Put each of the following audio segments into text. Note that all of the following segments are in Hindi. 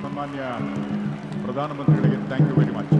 ಸನ್ಮಾನ್ಯ ಪ್ರಧಾನಮಂತ್ರಿಗಳಿಗೆ thank you very much.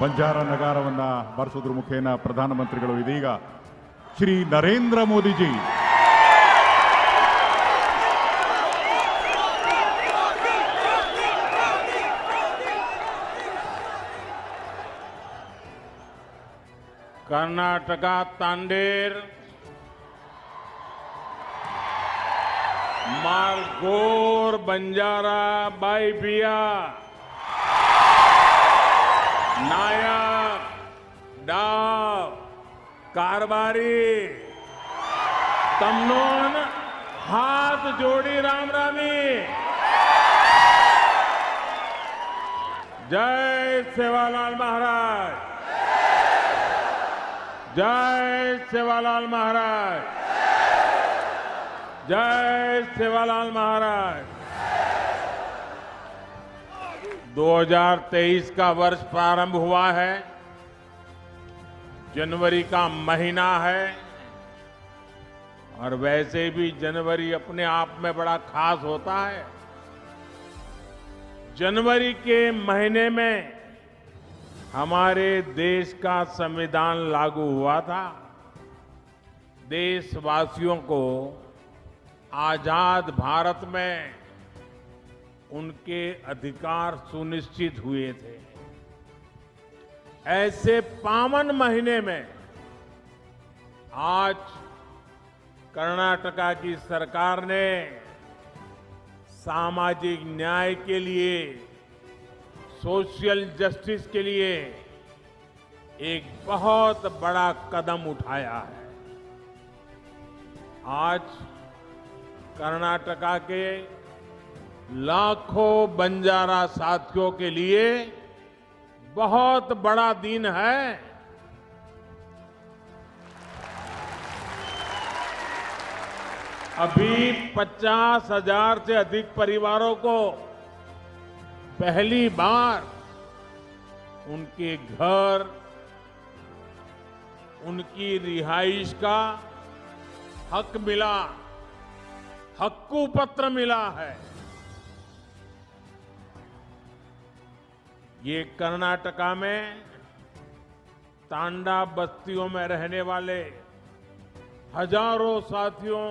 Banjara ನಗಾರವನ್ನ ಬಾರಿಸೋದ್ರ ಮುಖೇನ ಪ್ರಧಾನಮಂತ್ರಿಗಳು ಇದೀಗ ಶ್ರೀ ನರೇಂದ್ರ ಮೋದಿಜಿ कर्नाटक तांडेर मारगोर बंजारा बाईबिया नायक डाव कारबारी तमनोन हाथ जोड़ी राम रामी. जय सेवालाल महाराज, जय सेवालाल महाराज, जय सेवालाल महाराज. 2023 का वर्ष प्रारंभ हुआ है. जनवरी का महीना है और वैसे भी जनवरी अपने आप में बड़ा खास होता है. जनवरी के महीने में हमारे देश का संविधान लागू हुआ था. देशवासियों को आजाद भारत में उनके अधिकार सुनिश्चित हुए थे. ऐसे पावन महीने में आज कर्नाटका की सरकार ने सामाजिक न्याय के लिए, सोशल जस्टिस के लिए एक बहुत बड़ा कदम उठाया है. आज कर्नाटका के लाखों बंजारा साथियों के लिए बहुत बड़ा दिन है. अभी 50,000 से अधिक परिवारों को पहली बार उनके घर, उनकी रिहाइश का हक मिला, हक्कू पत्र मिला है. ये कर्नाटका में तांडा बस्तियों में रहने वाले हजारों साथियों,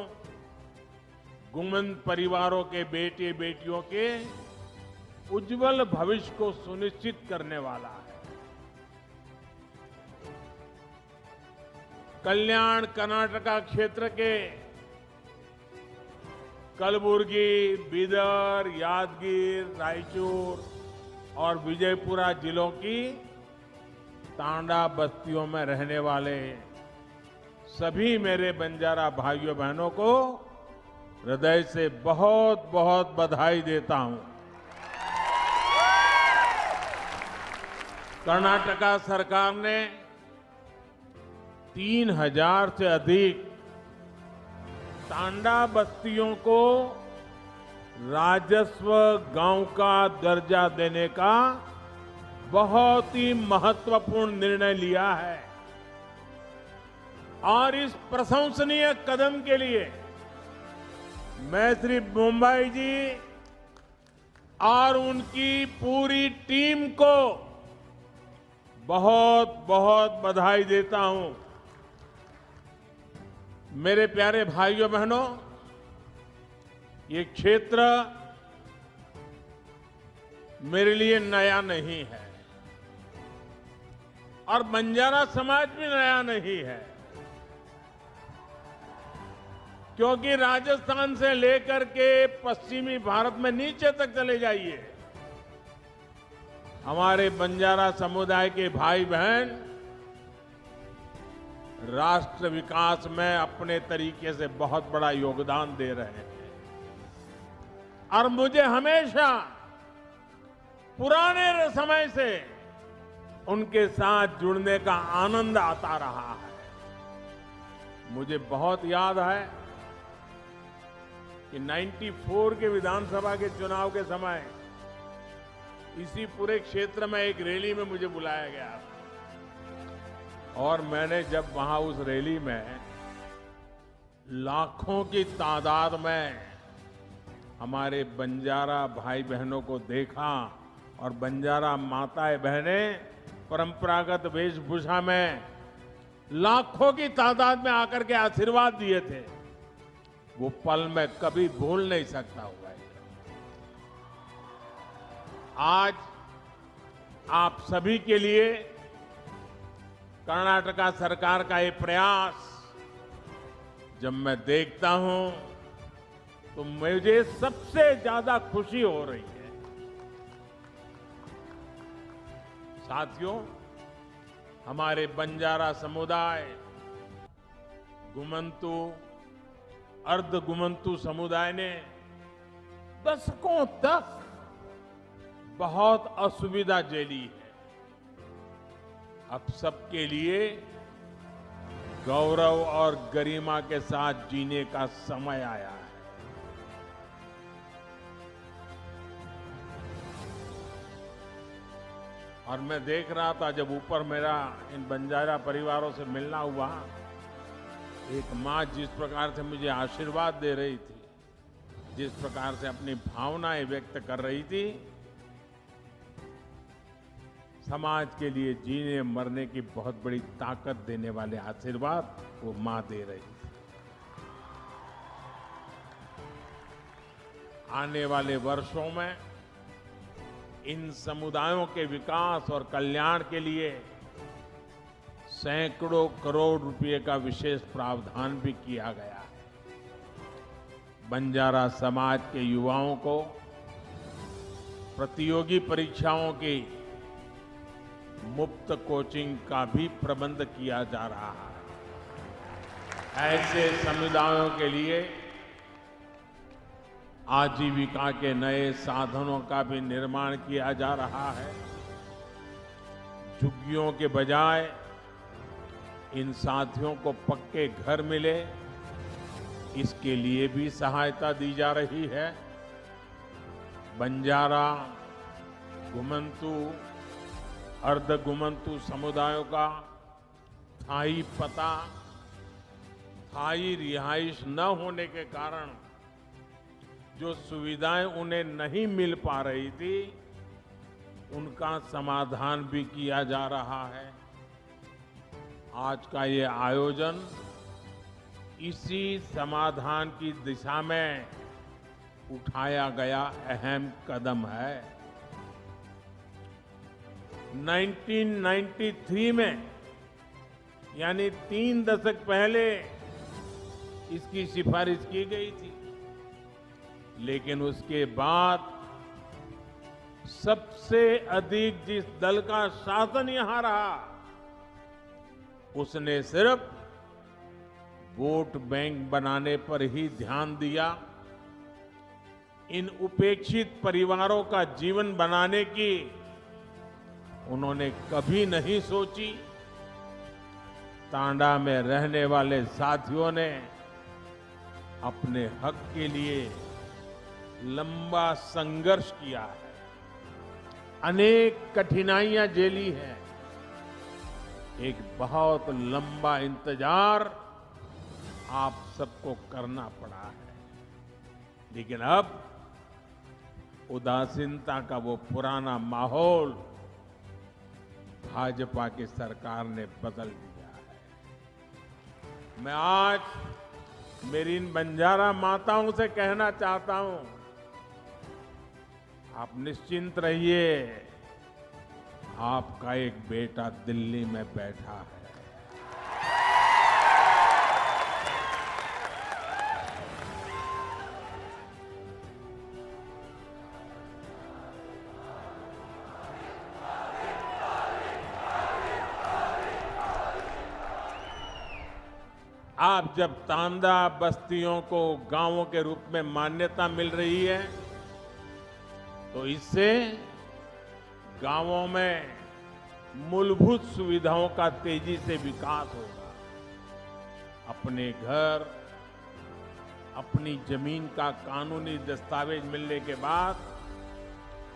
गुमन परिवारों के बेटे बेटियों के उज्जवल भविष्य को सुनिश्चित करने वाला है. कल्याण कर्नाटका क्षेत्र के कलबुर्गी, बीदर, यादगीर, रायचूर और विजयपुरा जिलों की तांडा बस्तियों में रहने वाले सभी मेरे बंजारा भाइयों बहनों को हृदय से बहुत बहुत बधाई देता हूं. कर्नाटका सरकार ने 3,000 से अधिक तांडा बस्तियों को राजस्व गांव का दर्जा देने का बहुत ही महत्वपूर्ण निर्णय लिया है. और इस प्रशंसनीय कदम के लिए मैं श्री मुंबई जी और उनकी पूरी टीम को बहुत बहुत बधाई देता हूं. मेरे प्यारे भाइयों बहनों, ये क्षेत्र मेरे लिए नया नहीं है और बंजारा समाज भी नया नहीं है, क्योंकि राजस्थान से लेकर के पश्चिमी भारत में नीचे तक चले जाइए, हमारे बंजारा समुदाय के भाई बहन राष्ट्र विकास में अपने तरीके से बहुत बड़ा योगदान दे रहे हैं. और मुझे हमेशा पुराने समय से उनके साथ जुड़ने का आनंद आता रहा है. मुझे बहुत याद है कि 94 के विधानसभा के चुनाव के समय इसी पूरे क्षेत्र में एक रैली में मुझे बुलाया गया और मैंने जब वहां उस रैली में लाखों की तादाद में हमारे बंजारा भाई बहनों को देखा और बंजारा माताएं बहनें परंपरागत वेशभूषा में लाखों की तादाद में आकर के आशीर्वाद दिए थे, वो पल मैं कभी भूल नहीं सकता हुआ। आज आप सभी के लिए कर्नाटका सरकार का ये प्रयास जब मैं देखता हूं तो मुझे सबसे ज्यादा खुशी हो रही है। साथियों, हमारे बंजारा समुदाय, गुमंतु, अर्ध गुमंतु समुदाय ने दशकों तक बहुत असुविधा झेली है। अब सबके लिए गौरव और गरिमा के साथ जीने का समय आया है। और मैं देख रहा था जब ऊपर मेरा इन बंजारा परिवारों से मिलना हुआ, एक मां जिस प्रकार से मुझे आशीर्वाद दे रही थी, जिस प्रकार से अपनी भावनाएं व्यक्त कर रही थी, समाज के लिए जीने मरने की बहुत बड़ी ताकत देने वाले आशीर्वाद वो मां दे रही थी। आने वाले वर्षों में इन समुदायों के विकास और कल्याण के लिए सैकड़ों करोड़ रुपए का विशेष प्रावधान भी किया गया है। बंजारा समाज के युवाओं को प्रतियोगी परीक्षाओं की मुफ्त कोचिंग का भी प्रबंध किया जा रहा है। ऐसे समुदायों के लिए आजीविका के नए साधनों का भी निर्माण किया जा रहा है। झुग्गियों के बजाय इन साथियों को पक्के घर मिले, इसके लिए भी सहायता दी जा रही है। बंजारा, गुमंतु, अर्ध गुमंतु समुदायों का स्थायी पता, स्थायी रिहाइश न होने के कारण जो सुविधाएं उन्हें नहीं मिल पा रही थी, उनका समाधान भी किया जा रहा है। आज का ये आयोजन इसी समाधान की दिशा में उठाया गया अहम कदम है। 1993 में, यानी 3 दशक पहले इसकी सिफारिश की गई थी, लेकिन उसके बाद सबसे अधिक जिस दल का शासन यहां रहा, उसने सिर्फ वोट बैंक बनाने पर ही ध्यान दिया। इन उपेक्षित परिवारों का जीवन बनाने की उन्होंने कभी नहीं सोची। तांडा में रहने वाले साथियों ने अपने हक के लिए लंबा संघर्ष किया है, अनेक कठिनाइयां झेली हैं, एक बहुत लंबा इंतजार आप सबको करना पड़ा है। लेकिन अब उदासीनता का वो पुराना माहौल भाजपा की सरकार ने बदल दिया है। मैं आज मेरी इन बंजारा माताओं से कहना चाहता हूं, आप निश्चिंत रहिए, आपका एक बेटा दिल्ली में बैठा है। आप जब तांडा बस्तियों को गांवों के रूप में मान्यता मिल रही है, तो इससे गांवों में मूलभूत सुविधाओं का तेजी से विकास होगा। अपने घर, अपनी जमीन का कानूनी दस्तावेज मिलने के बाद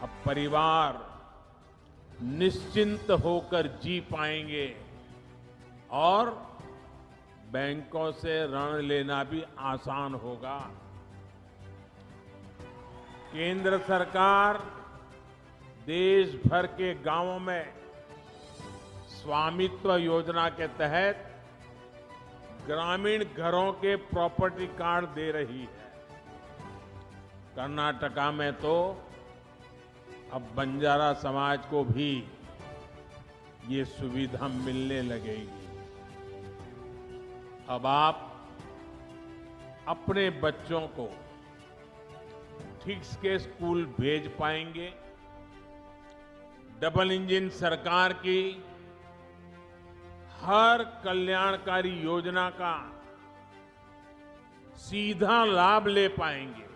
अब परिवार निश्चिंत होकर जी पाएंगे और बैंकों से ऋण लेना भी आसान होगा। केंद्र सरकार देश भर के गांवों में स्वामित्व योजना के तहत ग्रामीण घरों के प्रॉपर्टी कार्ड दे रही है। कर्नाटका में तो अब बंजारा समाज को भी ये सुविधा मिलने लगेगी। अब आप अपने बच्चों को ठीक के स्कूल भेज पाएंगे। डबल इंजन सरकार की हर कल्याणकारी योजना का सीधा लाभ ले पाएंगे।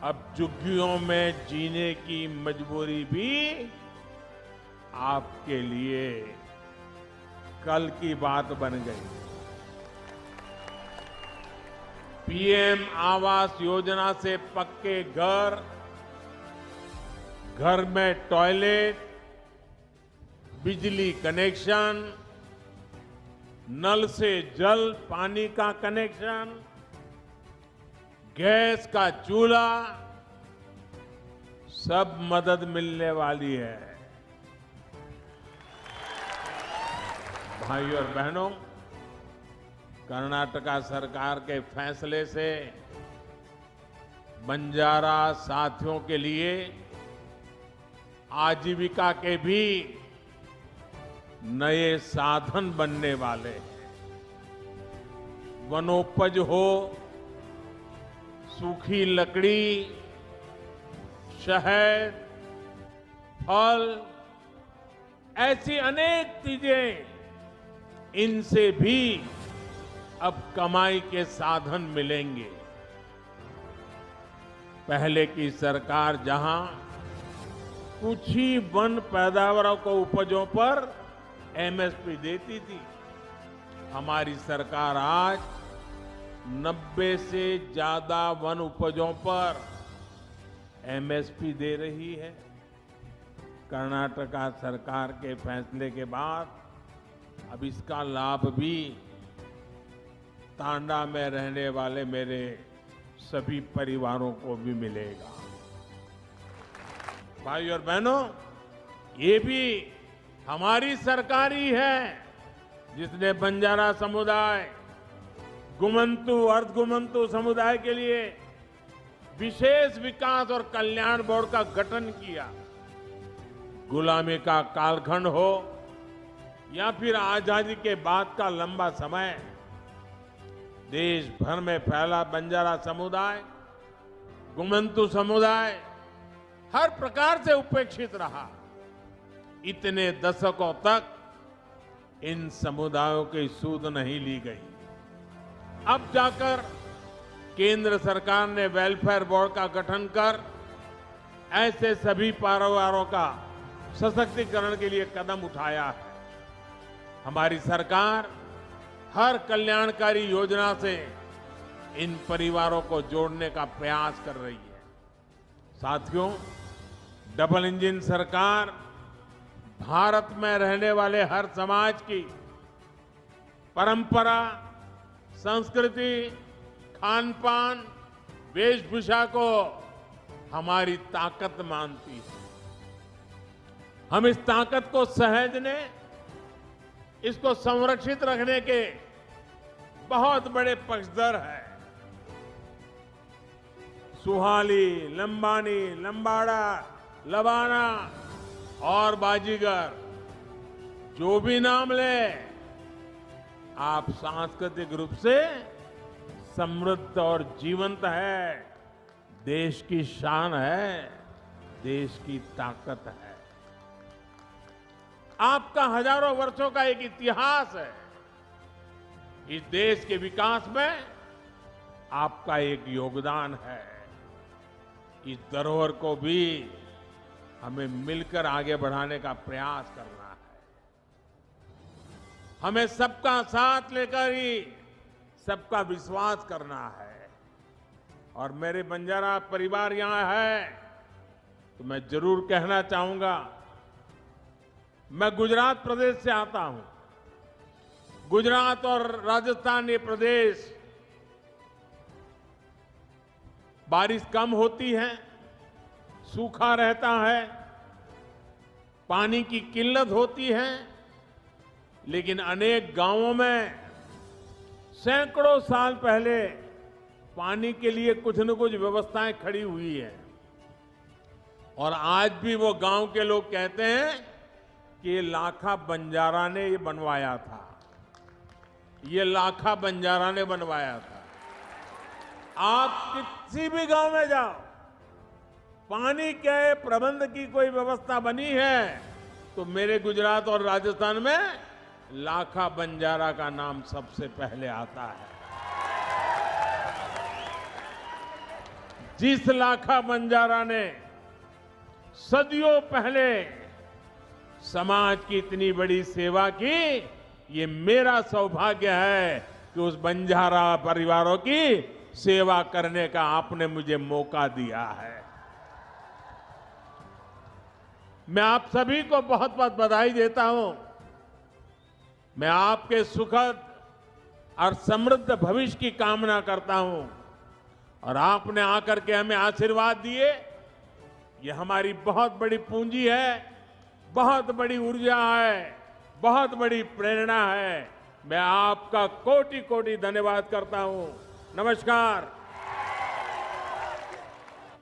अब झुग्गियों में जीने की मजबूरी भी आपके लिए कल की बात बन गई। पीएम आवास योजना से पक्के घर, घर में टॉयलेट, बिजली कनेक्शन, नल से जल पानी का कनेक्शन, गैस का चूल्हा, सब मदद मिलने वाली है। भाइयों और बहनों, कर्नाटका सरकार के फैसले से बंजारा साथियों के लिए आजीविका के भी नए साधन बनने वाले हैं। वनोपज हो, सूखी लकड़ी, शहद, फल, ऐसी अनेक चीजें, इनसे भी अब कमाई के साधन मिलेंगे। पहले की सरकार जहां कुछ ही वन पैदावारों को उपजों पर एमएसपी देती थी, हमारी सरकार आज 90 से ज्यादा वन उपजों पर एमएसपी दे रही है। कर्नाटका सरकार के फैसले के बाद अब इसका लाभ भी तांडा में रहने वाले मेरे सभी परिवारों को भी मिलेगा। भाई और बहनों, ये भी हमारी सरकार ही है जिसने बंजारा समुदाय, गुमंतु, अर्धगुमंतु समुदाय के लिए विशेष विकास और कल्याण बोर्ड का गठन किया। गुलामी का कालखंड हो या फिर आजादी के बाद का लंबा समय, देश भर में फैला बंजारा समुदाय, गुमंतु समुदाय हर प्रकार से उपेक्षित रहा। इतने दशकों तक इन समुदायों की सूध नहीं ली गई। अब जाकर केंद्र सरकार ने वेलफेयर बोर्ड का गठन कर ऐसे सभी परिवारों का सशक्तिकरण के लिए कदम उठाया है। हमारी सरकार हर कल्याणकारी योजना से इन परिवारों को जोड़ने का प्रयास कर रही है। साथियों, डबल इंजन सरकार भारत में रहने वाले हर समाज की परंपरा, संस्कृति, खान पान, वेशभूषा को हमारी ताकत मानती है। हम इस ताकत को सहेजने, इसको संरक्षित रखने के बहुत बड़े पक्षधर हैं। सुहाली, लंबानी, लंबाड़ा, लबाना और बाजीगर, जो भी नाम ले, आप सांस्कृतिक रूप से समृद्ध और जीवंत है, देश की शान है, देश की ताकत है। आपका हजारों वर्षों का एक इतिहास है। इस देश के विकास में आपका एक योगदान है। इस धरोहर को भी हमें मिलकर आगे बढ़ाने का प्रयास करना है। हमें सबका साथ लेकर ही सबका विश्वास करना है। और मेरे बंजारा परिवार यहां है तो मैं जरूर कहना चाहूंगा, मैं गुजरात प्रदेश से आता हूं। गुजरात और राजस्थान ये प्रदेश बारिश कम होती है, सूखा रहता है, पानी की किल्लत होती है, लेकिन अनेक गांवों में सैकड़ों साल पहले पानी के लिए कुछ न कुछ व्यवस्थाएं खड़ी हुई है। और आज भी वो गांव के लोग कहते हैं कि ये लाखा बंजारा ने ये बनवाया था, ये लाखा बंजारा ने बनवाया था। आप किसी भी गांव में जाओ, पानी के प्रबंध की कोई व्यवस्था बनी है तो मेरे गुजरात और राजस्थान में लाखा बंजारा का नाम सबसे पहले आता है। जिस लाखा बंजारा ने सदियों पहले समाज की इतनी बड़ी सेवा की, ये मेरा सौभाग्य है कि उस बंजारा परिवारों की सेवा करने का आपने मुझे मौका दिया है। मैं आप सभी को बहुत बहुत बधाई देता हूं। मैं आपके सुखद और समृद्ध भविष्य की कामना करता हूं। और आपने आकर के हमें आशीर्वाद दिए, ये हमारी बहुत बड़ी पूंजी है, बहुत बड़ी ऊर्जा है, बहुत बड़ी प्रेरणा है। मैं आपका कोटि कोटि धन्यवाद करता हूं। नमस्कार।